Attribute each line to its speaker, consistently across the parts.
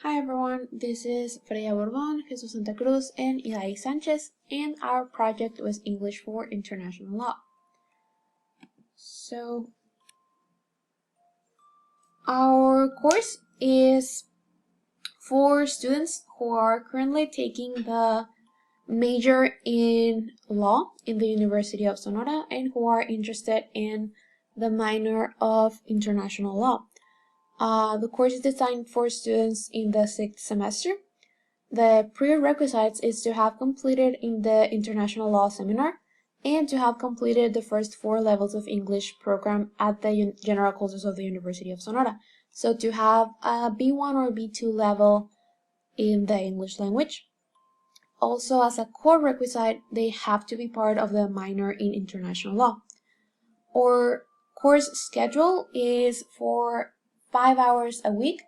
Speaker 1: Hi everyone, this is Freya Bourbon, Jesus Santa Cruz, and Eli Sanchez, and our project was English for International Law. So, our course is for students who are currently taking the major in law in the University of Sonora and who are interested in the minor of international law. The course is designed for students in the 6th semester. The prerequisites is to have completed in the International Law Seminar and to have completed the first 4 levels of English program at the General Courses of the University of Sonora. So to have a B1 or B2 level in the English language. Also, as a core requisite, they have to be part of the minor in international law. Our course schedule is for 5 hours a week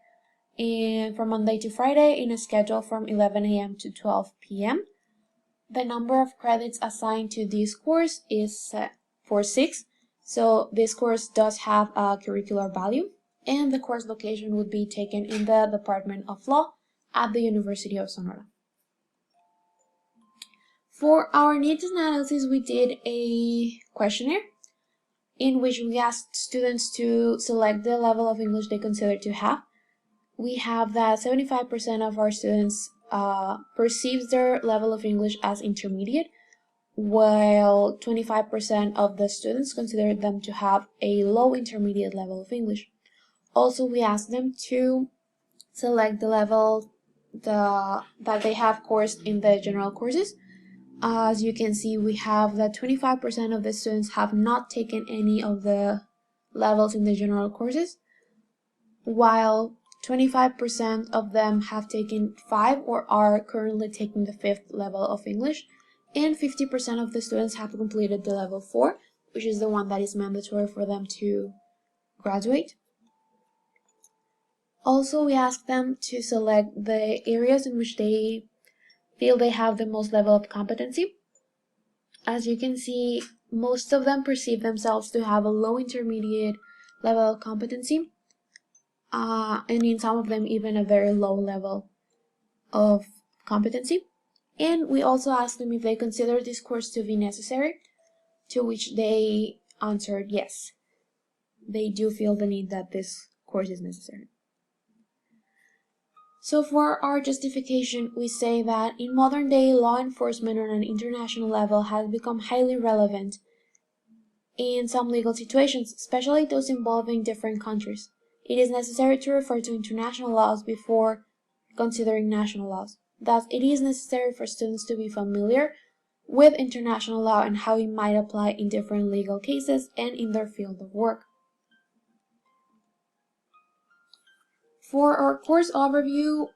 Speaker 1: and from Monday to Friday in a schedule from 11 a.m. to 12 p.m. The number of credits assigned to this course is for 6, so this course does have a curricular value, and the course location would be taken in the Department of Law at the University of Sonora. For our needs analysis, we did a questionnaire in which we asked students to select the level of English they consider to have. We have that 75% of our students perceives their level of English as intermediate, while 25% of the students consider them to have a low intermediate level of English. Also, we asked them to select the level that they have coursed in the general courses. As you can see, we have that 25% of the students have not taken any of the levels in the general courses, while 25% of them have taken 5 or are currently taking the 5th level of English, and 50% of the students have completed the level 4, which is the one that is mandatory for them to graduate. Also, we asked them to select the areas in which they feel they have the most level of competency. As you can see, most of them perceive themselves to have a low intermediate level of competency, and in some of them even a very low level of competency. And we also asked them if they consider this course to be necessary, to which they answered yes. They do feel the need that this course is necessary. So for our justification, we say that in modern day, law enforcement on an international level has become highly relevant in some legal situations, especially those involving different countries. It is necessary to refer to international laws before considering national laws. Thus, it is necessary for students to be familiar with international law and how it might apply in different legal cases and in their field of work. For our course overview,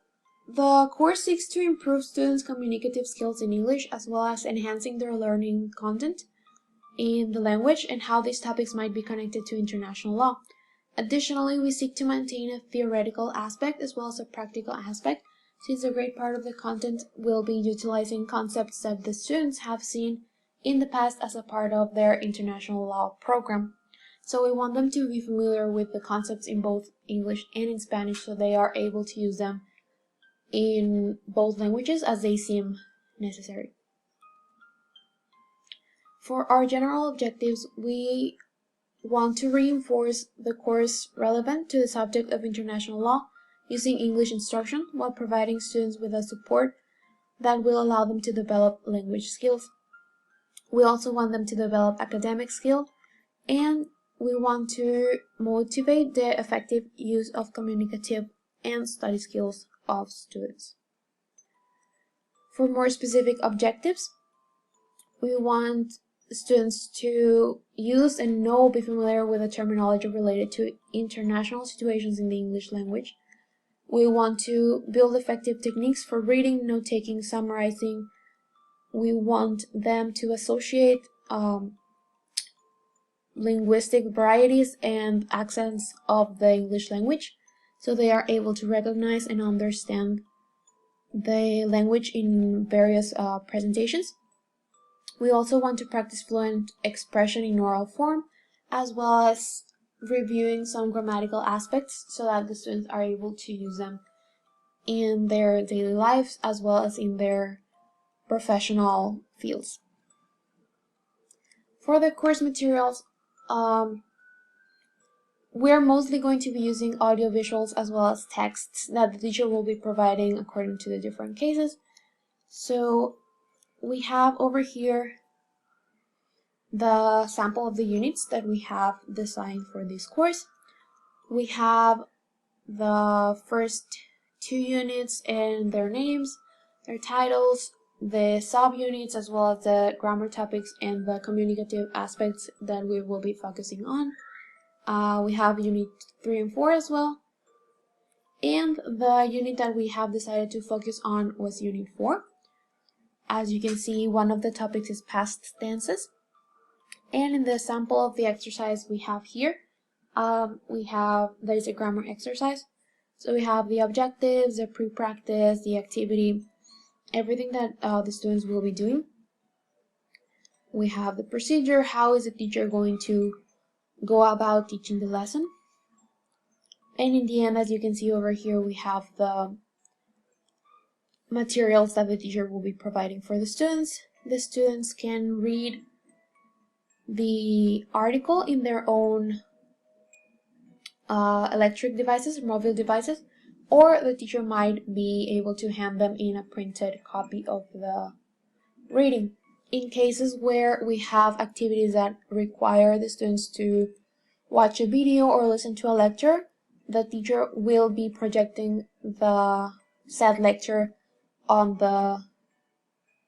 Speaker 1: the course seeks to improve students' communicative skills in English as well as enhancing their learning content in the language and how these topics might be connected to international law. Additionally, we seek to maintain a theoretical aspect as well as a practical aspect, since a great part of the content will be utilizing concepts that the students have seen in the past as a part of their international law program. So we want them to be familiar with the concepts in both English and in Spanish so they are able to use them in both languages as they seem necessary. For our general objectives, we want to reinforce the course relevant to the subject of international law using English instruction while providing students with a support that will allow them to develop language skills. We also want them to develop academic skill, and we want to motivate the effective use of communicative and study skills of students. For more specific objectives, we want students to use and be familiar with the terminology related to international situations in the English language. We want to build effective techniques for reading, note-taking, summarizing. We want them to associate linguistic varieties and accents of the English language so they are able to recognize and understand the language in various presentations. We also want to practice fluent expression in oral form, as well as reviewing some grammatical aspects so that the students are able to use them in their daily lives as well as in their professional fields. For the course materials, we're mostly going to be using audio visuals as well as texts that the teacher will be providing according to the different cases. So we have over here the sample of the units that we have designed for this course. We have the first 2 units and their names, their titles, the subunits, as well as the grammar topics and the communicative aspects that we will be focusing on. We have unit 3 and 4 as well. And the unit that we have decided to focus on was unit 4. As you can see, one of the topics is past tenses. And in the sample of the exercise we have here, there's a grammar exercise. So we have the objectives, the pre-practice, the activity, everything that the students will be doing. We have the procedure, how is the teacher going to go about teaching the lesson. And in the end, as you can see over here, we have the materials that the teacher will be providing for the students. The students can read the article in their own electric devices, mobile devices, or the teacher might be able to hand them in a printed copy of the reading. In cases where we have activities that require the students to watch a video or listen to a lecture, the teacher will be projecting the said lecture on the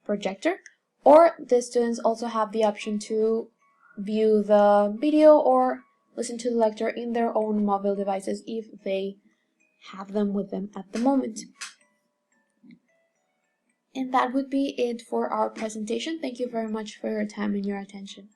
Speaker 1: projector, or the students also have the option to view the video or listen to the lecture in their own mobile devices if they have them with them at the moment. And that would be it for our presentation. Thank you very much for your time and your attention.